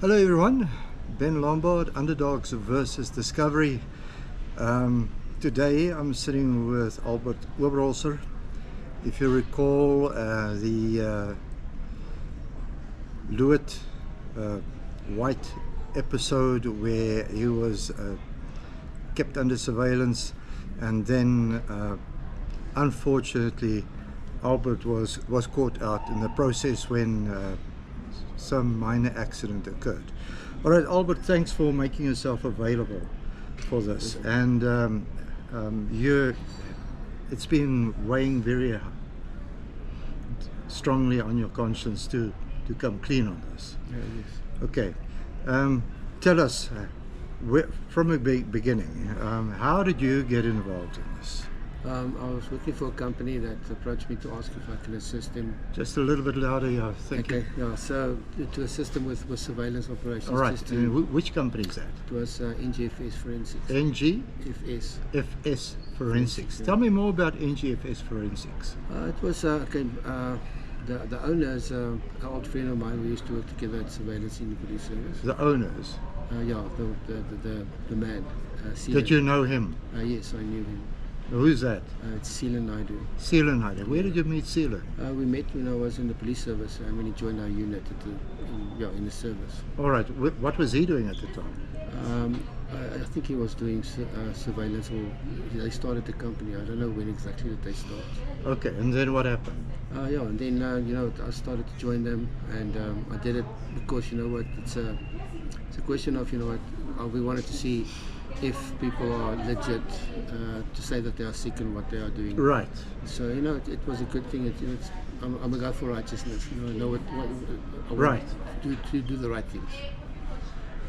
Hello everyone, Ben Lombard, Underdogs versus Discovery. Today I'm sitting with Albert Oberholzer. If you recall the Lood White episode where he was kept under surveillance, and then unfortunately Albert was caught out in the process when some minor accident occurred. All right, Albert, thanks for making yourself available for this. And it's been weighing very strongly on your conscience to come clean on this. Yes. Okay, tell us from the beginning, how did you get involved in this? I was working for a company that approached me to ask if I can assist them. Just a little bit louder, yeah, thank you. Okay, yeah, so to assist them with surveillance operations. All right, and which company is that? It was NGFS Forensics. NGFS? FS Forensics. Yeah. Tell me more about NGFS Forensics. It was, the owner is an old friend of mine. We used to work together at surveillance in the police service. The owners? Yeah, the man. Did you know him? Yes, I knew him. Who's that? It's Seelan Naidu. Seelan Naidu. Where did you meet Seelan? We met when I was in the police service and when he joined our unit in the service. All right. What was he doing at the time? I think he was doing surveillance, or they started the company. I don't know when exactly that they started. Okay, and then what happened? Yeah, and then I started to join them, and I did it because it's a question of we wanted to see if people are legit to say that they are sick and what they are doing. Right. So it was a good thing. I'm a guy for righteousness. I know what I right. Want to do the right things.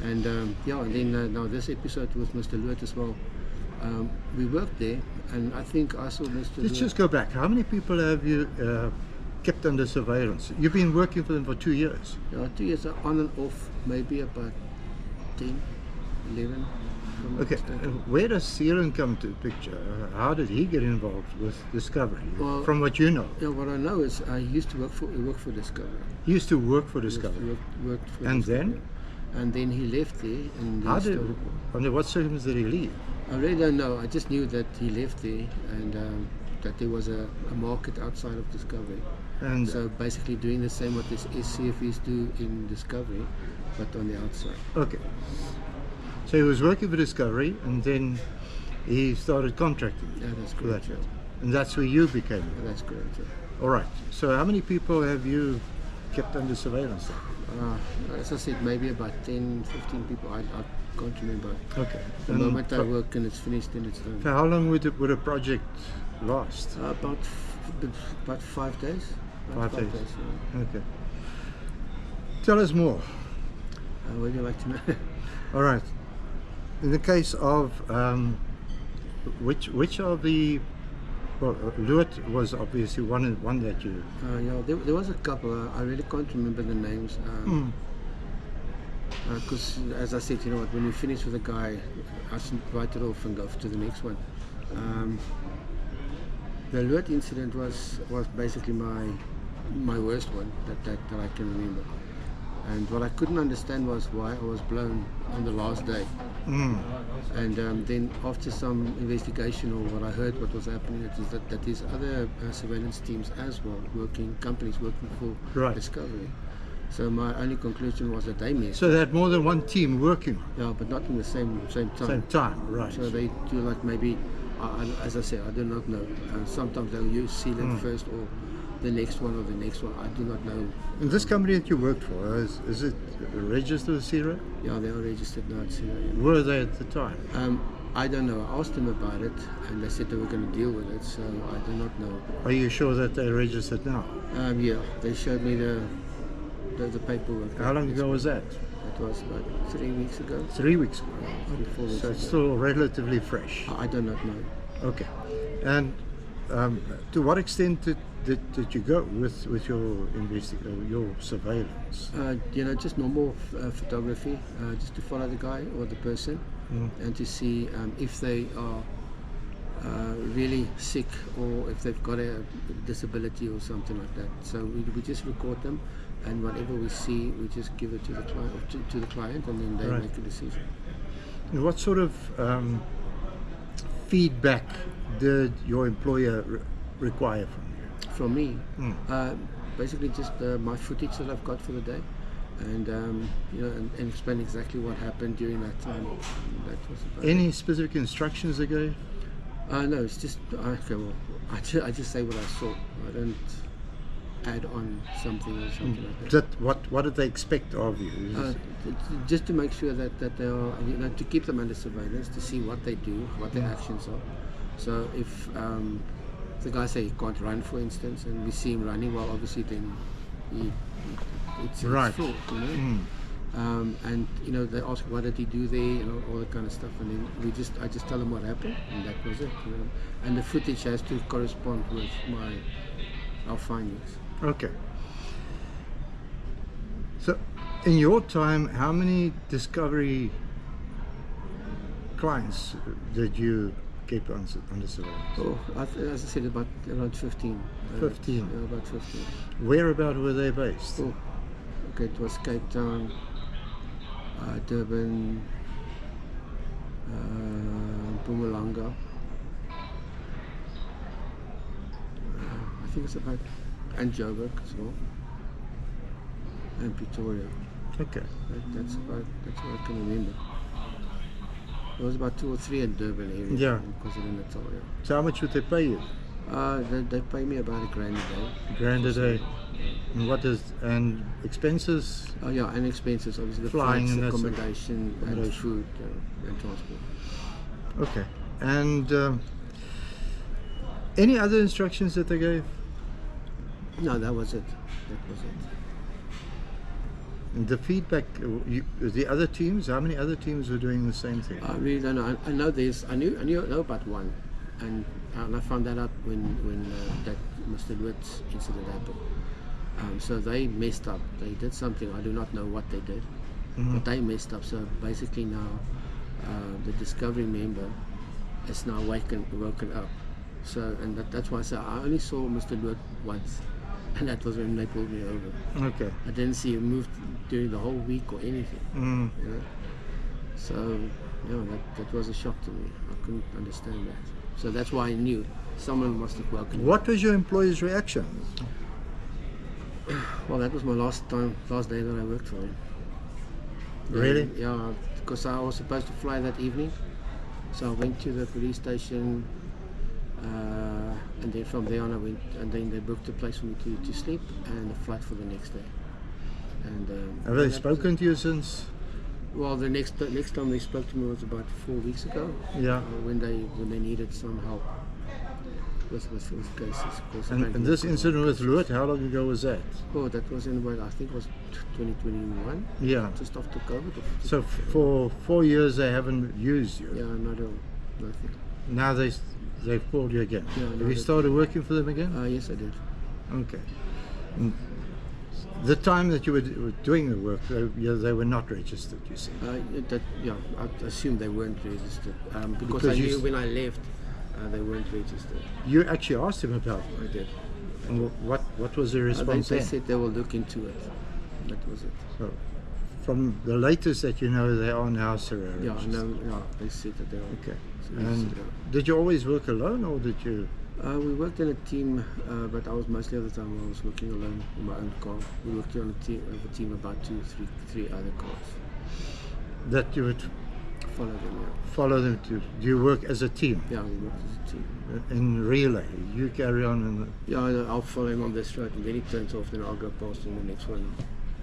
And and then now this episode with Mr Lodewyk as well. We worked there, and I think I saw Mr. Let's just go back. How many people have you kept under surveillance? You've been working for them for 2 years. Yeah, 2 years on and off, maybe about 10, 11. Okay, where does Seelan come to the picture? How did he get involved with Discovery? Well, from what you know? Yeah, what I know is he used to work for Discovery. He used to work for Discovery? Worked for and Discovery. Then? And then he left there. And under what circumstances did he leave? I really don't know. I just knew that he left there, and that there was a market outside of Discovery. And so basically doing the same what this SCFs do in Discovery, but on the outside. Okay. So he was working for Discovery, and then he started contracting. Yeah, that's correct. That. And that's where you became. Yeah, that's correct. Yeah. All right. So how many people have you kept under surveillance then? As I said, maybe about 10, 15 people. I can't remember. Okay. The moment I work and it's finished, then it's done. So how long would a project last? About 5 days. About 5 days. Yeah. Okay. Tell us more. What do you like to know? All right. In the case of which of the Lood was obviously one that you. Yeah, there was a couple. I really can't remember the names. Because as I said, when you finish with a guy, I should write it off and go to the next one. The Lood incident was basically my worst one that I can remember. And what I couldn't understand was why I was blown on the last day. And then after some investigation, or what I heard what was happening, is that there's other surveillance teams as well, companies working for Discovery. So my only conclusion was that they missed. So they had more than one team working? Yeah, but not in the same time. Same time, right. So they do like maybe, as I said, I do not know. Sometimes they'll use Sealant first, or the next one, or the next one. I do not know. And this company that you worked for, is it registered with PSIRA? Yeah, they are registered now at PSIRA. Yeah. Were they at the time? I don't know. I asked them about it, and they said they were going to deal with it, so I do not know. Are you sure that they're registered now? Yeah, they showed me the paperwork. How long ago was that? That was about 3 weeks ago. 3 weeks ago? Yeah, 4 weeks so it's ago. still relatively fresh? I do not know. Okay. And to what extent did you go with your surveillance? Just normal photography, just to follow the guy or the person, and to see if they are really sick, or if they've got a disability or something like that. So we just record them, and whatever we see, we just give it to the client, or to the client, and then they Right. make a decision. And what sort of feedback did your employer require from you? From me, Mm. basically just my footage that I've got for the day, and and explain exactly what happened during that time. That was about Any specific instructions they gave? No, it's just okay. Well, I just say what I saw. I don't add on something or something like that. What did they expect of you? Just to make sure that they are, to keep them under surveillance, to see what they do, what their actions are. So if the guy say he can't run, for instance, and we see him running, well, obviously then it's Right. fraud, and they ask what did he do there, all that kind of stuff, and then I just tell them what happened, and that was it. And the footage has to correspond with our findings. Okay. So, in your time, how many discovery clients did you keep under surveillance? Oh, as I said, around 15. 15. Yeah, about 15. Whereabout were they based? Oh, okay, it was Cape Town, Durban, Mpumalanga. I think it's about, and Joburg as well, and Pretoria. Okay. That's what I can remember. There was about 2 or 3 in Durban area. Yeah. KwaZulu-Natal, yeah. So how much would they pay you? They pay me about $1,000 a day. Grand a day. And expenses? Oh yeah, and expenses, obviously the Flying flights, and that's it. accommodation, and Accommodation. food and transport. Okay. And any other instructions that they gave? No, that was it. That was it. And the feedback, the other teams, how many other teams were doing the same thing? I really don't know. I know this. I know about one, and I found that out when that Mr Lodewyk incident happened. So they messed up. They did something. I do not know what they did, but they messed up. So basically now, the discovery member is now woken up. So that's why I say I only saw Mr Lodewyk once, and that was when they pulled me over. Okay. I didn't see him move during the whole week or anything. Mm. You know? So, that was a shock to me. I couldn't understand that. So that's why I knew someone must have woken me. What was your employer's reaction? Well, that was my last day that I worked for him. Really? Yeah, because I was supposed to fly that evening. So I went to the police station, and then from there on I went, and then they booked a place for me to sleep and a flight for the next day. And Have they spoken to you since? well, the next time they spoke to me was about 4 weeks ago. Yeah. When they needed some help with cases. Of course, And this incident with Lood, how long ago was that? Oh, that was in about, I think it was 2021, Yeah. just after COVID. So for 4 years they haven't used you. Yeah, nothing. Now they've called you again. Yeah, Have no, you they- started working for them again? Yes, I did. Okay. And the time that you were doing the work, they were not registered, you said. I assume they weren't registered because Because I you knew s- when I left they weren't registered. You actually asked him about it. I did. And what was the response They then? said they will look into it. That was it. So, from the latest that you know, they are now SIRA Yeah, registered. no, yeah, they said that they were. Okay. So And yeah. did you always work alone, or did you? We worked in a team, but I was mostly of the time I was working alone in my own car. We worked on a team about 2, 3 other cars. That you would Follow them, yeah. follow them to? Do you work as a team Yeah, we worked as a team. in relay? You carry on and Yeah, I'll follow him on this road, and then he turns off, then I'll go past him. The next one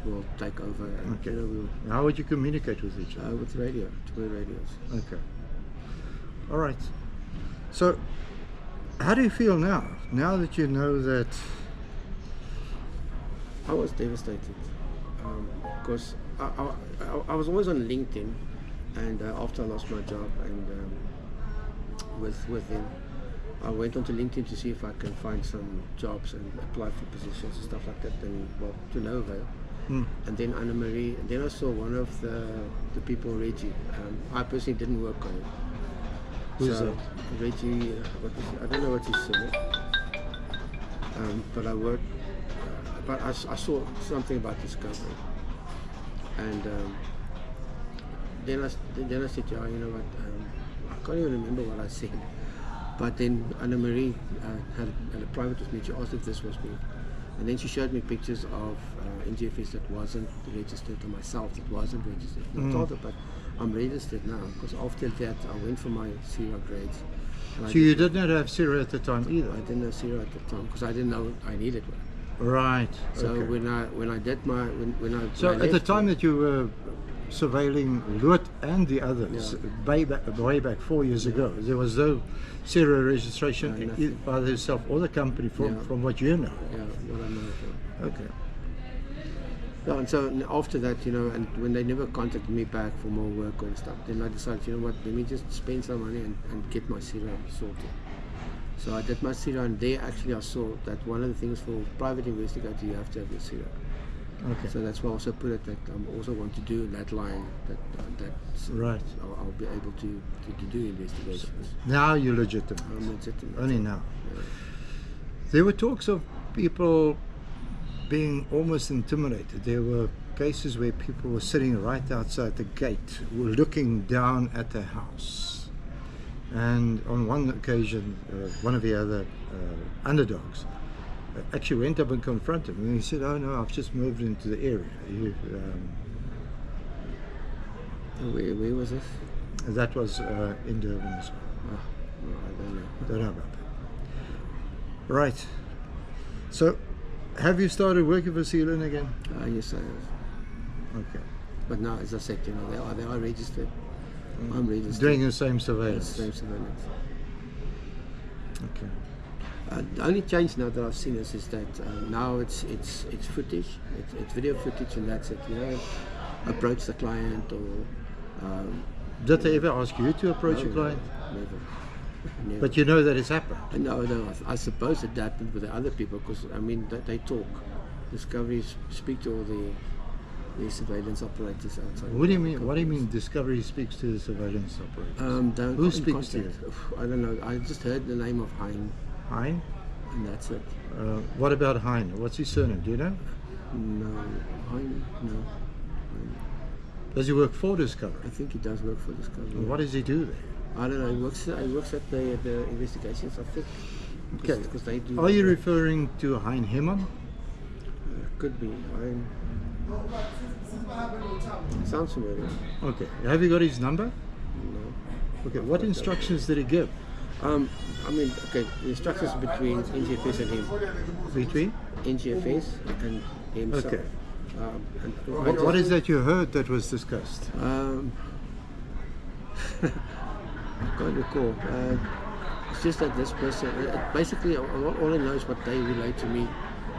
will take over. And, Okay. we'll how would you communicate with each other? with radio, 2 radios. Okay. All right. So, how do you feel now? Now that you know that? I was devastated because I was always on LinkedIn, and after I lost my job and with him, I went onto LinkedIn to see if I can find some jobs and apply for positions and stuff like that, and well, to no avail. And then Anna Marie, and then I saw one of the people, Reggie. I personally didn't work on it. Who's so that? Reggie, I don't know what he said, but I worked. but I saw something about discovery, and then I said, yeah, you know what, I can't even remember what I said, but then Anna-Marie had a private with me. She asked if this was me, and then she showed me pictures of NGFS that wasn't registered, or myself that wasn't registered. And I told her, but I'm registered now, because after that I went for my PSIRA grades. So you did not have PSIRA at the time either? I didn't have PSIRA at the time, because I didn't know I needed one. Right. So okay. when I did my so at the time that you were surveilling Lood and the others, way back 4 years ago, there was no PSIRA registration by yourself or the company from what you know. Yeah, what I know. Okay. Yeah, and so after that, you know, and when they never contacted me back for more work and stuff, then I decided, you know what, let me just spend some money and get my PSIRA sorted. So I did my PSIRA, and there actually I saw that one of the things for private investigator, you have to have your PSIRA. Okay. So that's why I also put it that I also want to do that line, that's right. I'll be able to do investigations. Now you're legitimate. I'm legitimate. Only now. Yeah. There were talks of people being almost intimidated. There were cases where people were sitting right outside the gate, were looking down at the house. And on one occasion, one of the other underdogs actually went up and confronted him. And he said, "Oh no, I've just moved into the area." Where was this? That was in Durban as well. Oh, no, I don't know. Don't know about that. Right. So, have you started working for Sealand again? Yes, I have. Okay. But now, as I said, you know, they are registered. I'm registered. Doing the same surveillance. Same surveillance. Okay. The only change now that I've seen is that now it's footage, it's video footage, and that's it. You know, approach the client or. Did they ever ask you to approach a client? Never. Never. But you know that it's happened. No. I suppose it happened with the other people, because I mean they talk. Discoveries speak to all the surveillance operators outside. What do you mean? What do you mean? Discovery speaks to the surveillance operators. Who speaks to you? I don't know. I just heard the name of Hein. Hein? And that's it. What about Hein? What's his surname? Do you know? No, Hein. No. Does he work for Discovery? I think he does work for Discovery. And what does he do there? I don't know. He works at the investigations, I think. Okay. Because they do. Are you referring to Hein Hemman? Could be. Sounds familiar. Okay. Have you got his number? No. Okay. What instructions did he give? I mean, okay. The instructions between NGFS and him. Between? NGFS and himself. Okay. And What is that you heard that was discussed? I can't recall. It's just that this person, basically, all I know is what they relate to me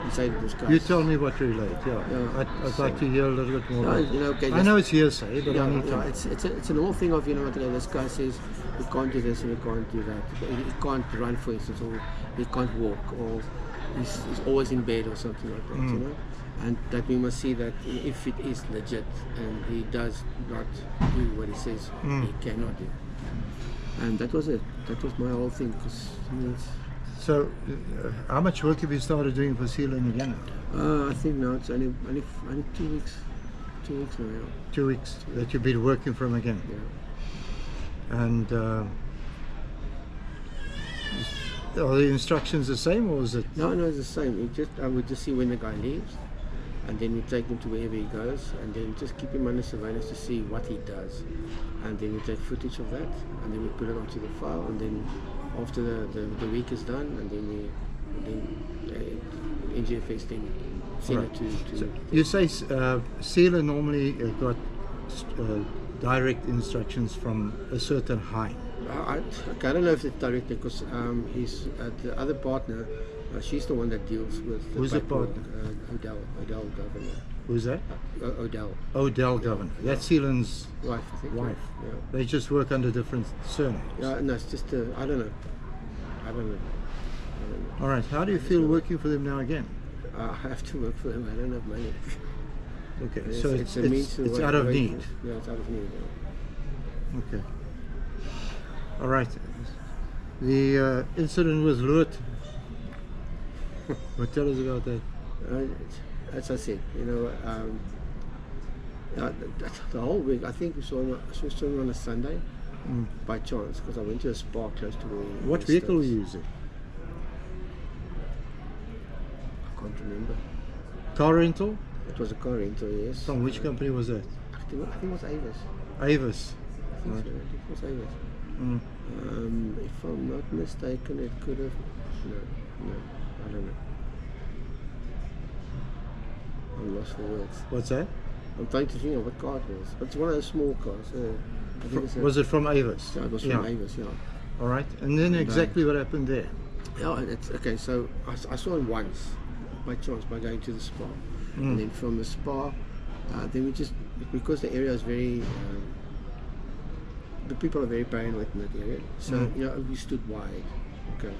inside the discuss. You tell me what to relate. Yeah. I'd like to hear a little bit more. You know, okay, I know it's hearsay, but I need to. It's an old thing of, you know, this guy says you can't do this and you can't do that. He can't run, for instance, or he can't walk, or he's always in bed or something like that. You know. And that we must see that if it is legit and he does not do what he says he cannot do. And that was it. That was my whole thing. So, how much work have you started doing for Sealand again? I think now it's only 2 weeks. 2 weeks now. Yeah. 2 weeks that you've been working from again. Yeah. And are the instructions the same, or is it? No, it's the same. I would just see when the guy leaves, and then we take him to wherever he goes, and then just keep him under surveillance to see what he does, and then we take footage of that, and then we put it onto the file, and then after the week is done, and then NGFS then send it to. So you say Sealand normally got direct instructions from a certain Hein. I don't know if it's directly, because he's the other partner. She's the one that deals with. Who's the partner? Odell Governor. Who's that? Odell. Odell Governor. That's Sealand's wife, I think. Wife. Yeah. They just work under different surnames. Yeah, no, it's just I don't know. All right. How do you feel working for them now again? I have to work for them. I don't have money. Okay, so it's a out of need. Yeah, it's out of need. Yeah. Okay. All right. The incident with Lood. What tell us about that? As I said, you know, the whole week, I think we saw him on a Sunday by chance, because I went to a spa close to where. What vehicle were you using? I can't remember. Car rental? It was a car rental, yes. From which company was that? I think it was Avis. Avis. I think so. It was Avis. If I'm not mistaken, it could have. No, I don't know. I'm lost for words. What's that? I'm trying to think of what car it was. But it's one of those small cars. I think Was it from Avis? Yeah, it was from Avis, yeah. All right. And then exactly what happened there? Yeah, it's okay. So I saw him once by chance by going to the spa, and then from the spa, then we just, because the area is very, the people are very paranoid in that area. So you know, we stood wide. Okay,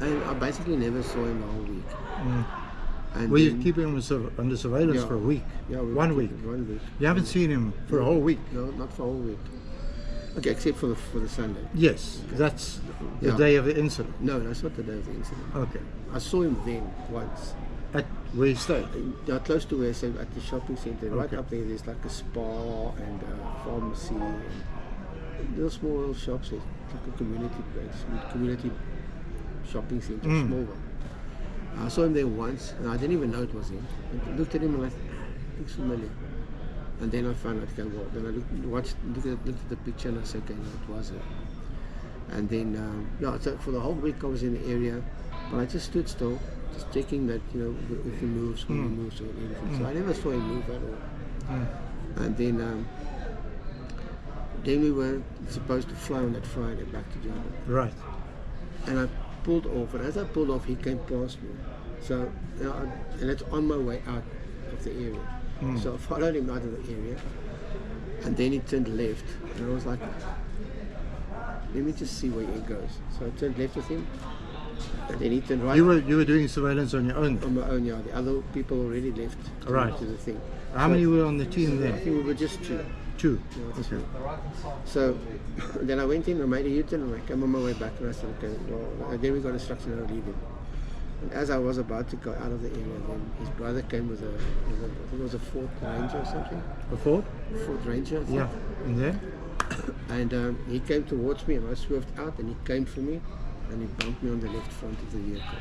and I basically never saw him the whole week. And were you keeping him under surveillance for a week? Yeah, 1 week. 1 week. You haven't seen him for a whole week? No, not for a whole week. Okay, except for the Sunday. Yes, that's the day of the incident. No, that's not the day of the incident. Okay. I saw him then once. At where you stayed? Close to where I stayed, at the shopping centre. Okay. Right up there, there's like a spa and a pharmacy and little small shops. It's like a community place, community shopping centre, small one. I saw him there once, and I didn't even know it was him. I looked at him and I thought, looks familiar. And then I found out, okay, well, then I looked at the picture and I said, okay, no, it was him. And then, so for the whole week I was in the area, but I just stood still, just checking that, you know, if he moves, when he moves, or anything. So I never saw him move at all. And then we were supposed to fly on that Friday back to Germany. Right. And I pulled off, and as I pulled off, he came past me. So, you know, and it's on my way out of the area. So I followed him out of the area, and then he turned left, and I was like, let me just see where he goes. So I turned left with him, and then he turned right. You were doing surveillance on your own? On my own, yeah. The other people already left to the thing. How many were on the team then? I think we were just two. Two? Yeah, okay. So then I went in, I made a U-turn, and I came on my way back, and I said, okay, well, then we got instructions on leaving. And as I was about to go out of the area, then his brother came with I think it was a Ford Ranger or something. A Ford? Ford Ranger, I think. Yeah, and then? And he came towards me, and I swerved out, and he came for me, and he bumped me on the left front of the vehicle.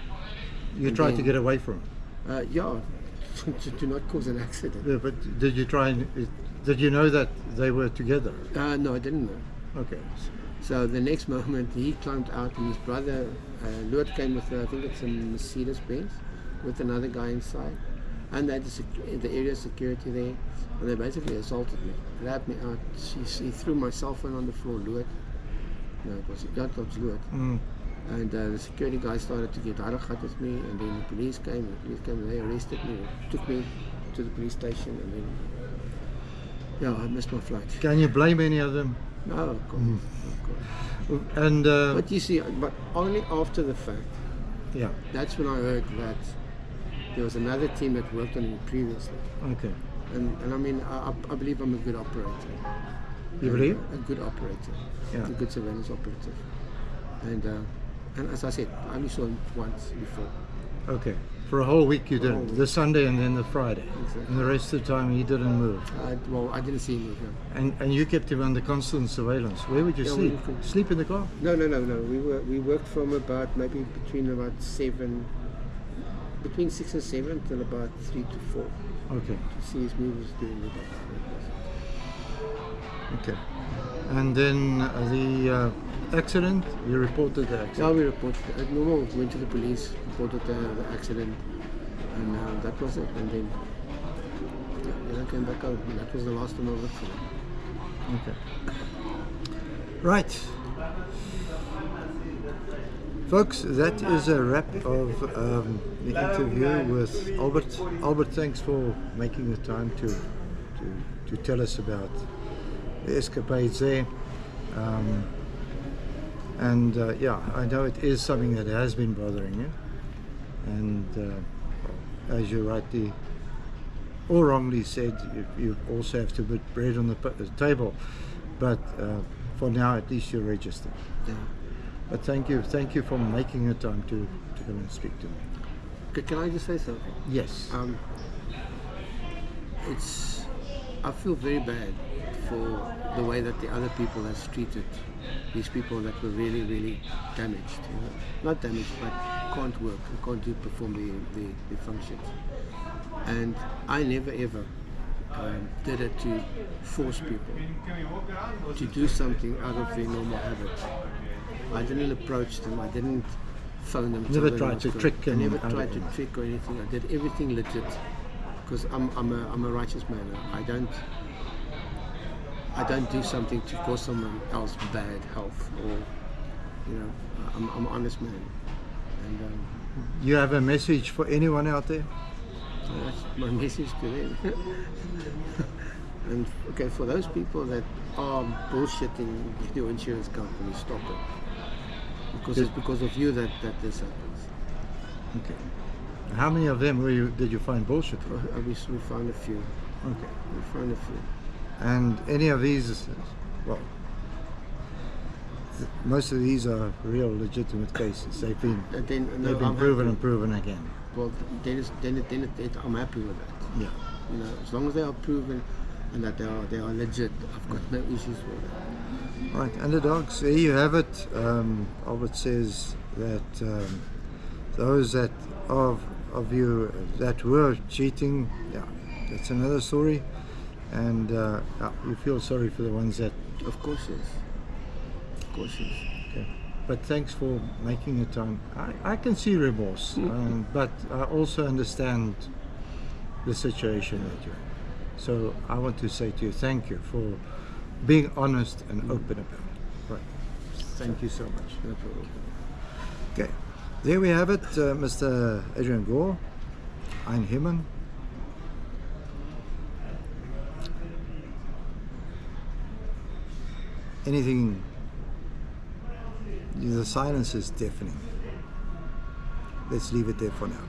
You tried to get away from him? Yeah, to not cause an accident. Yeah, but did you try and, did you know that they were together? No, I didn't know. Okay. So the next moment he climbed out, and his brother Lood came with I think it's a Mercedes Benz with another guy inside, and they had the area security there, and they basically assaulted me, grabbed me out. He threw my cell phone on the floor. Lood, no, it was Lood. And the security guy started to get harakat with me, and then the police came. And they arrested me, took me to the police station, and then I missed my flight. Can you blame any of them? No, of course. And but you see, but only after the fact. Yeah. That's when I heard that there was another team that worked on it previously. Okay. And I mean, I believe I'm a good operator. You believe? A good operator. Yeah. A good surveillance operative. And as I said, I only saw him once before. Okay. For a whole week you didn't. The Sunday and then the Friday. Exactly. And the rest of the time he didn't move. Well, I didn't see him move. No. And you kept him under constant surveillance. Where would you sleep? Sleep in the car? No. We worked from about maybe between 6 and 7 till about 3 to 4. Okay. To see his movements during the day. Okay. And then the accident, you reported the accident? Yeah, we reported it. We went to the police, reported the accident, and that was it. And then I came back out, and that was the last time I worked for them. Okay. Right. Folks, that is a wrap of the interview with Albert. Albert, thanks for making the time to tell us about the escapades there. I know it is something that has been bothering you, and as you rightly or wrongly said, you also have to put bread on the table, but for now at least you're registered. Yeah. But thank you for making the time to come and speak to me. Can I just say something? Yes. I feel very bad for the way that the other people has treated these people that were really, really damaged. Not damaged, but can't work and can't perform the functions. And I never ever did it to force people to do something out of their normal habit. I didn't approach them. I didn't phone them. Never tried to trick. I never tried to trick or anything. I did everything legit because I'm a righteous man. I don't do something to cause someone else bad health, or I'm an honest man. And you have a message for anyone out there? that's my message to them. And okay, for those people that are bullshitting your insurance company, stop it. Because it's because of you that this happens. Okay. How many of them did you find bullshit? We found a few. Okay. We found a few. And any of these, well, most of these are real legitimate cases. They've been proven and proven again. Well, then I'm happy with that. Yeah. As long as they are proven and that they are legit, I've got no issues with that. Right, Underdogs, there you have it. Albert says that those that of you that were cheating, yeah, that's another story. And you feel sorry for the ones that... Of course, yes. Of course, yes. Okay. But thanks for making the time. I can see remorse, but I also understand the situation that you're in. So I want to say to you, thank you for being honest and open about it. Right. Thank you so much. No problem. Okay. There we have it, Mr. Adrian Gore, Ein Himmel. Anything, the silence is deafening. Let's leave it there for now.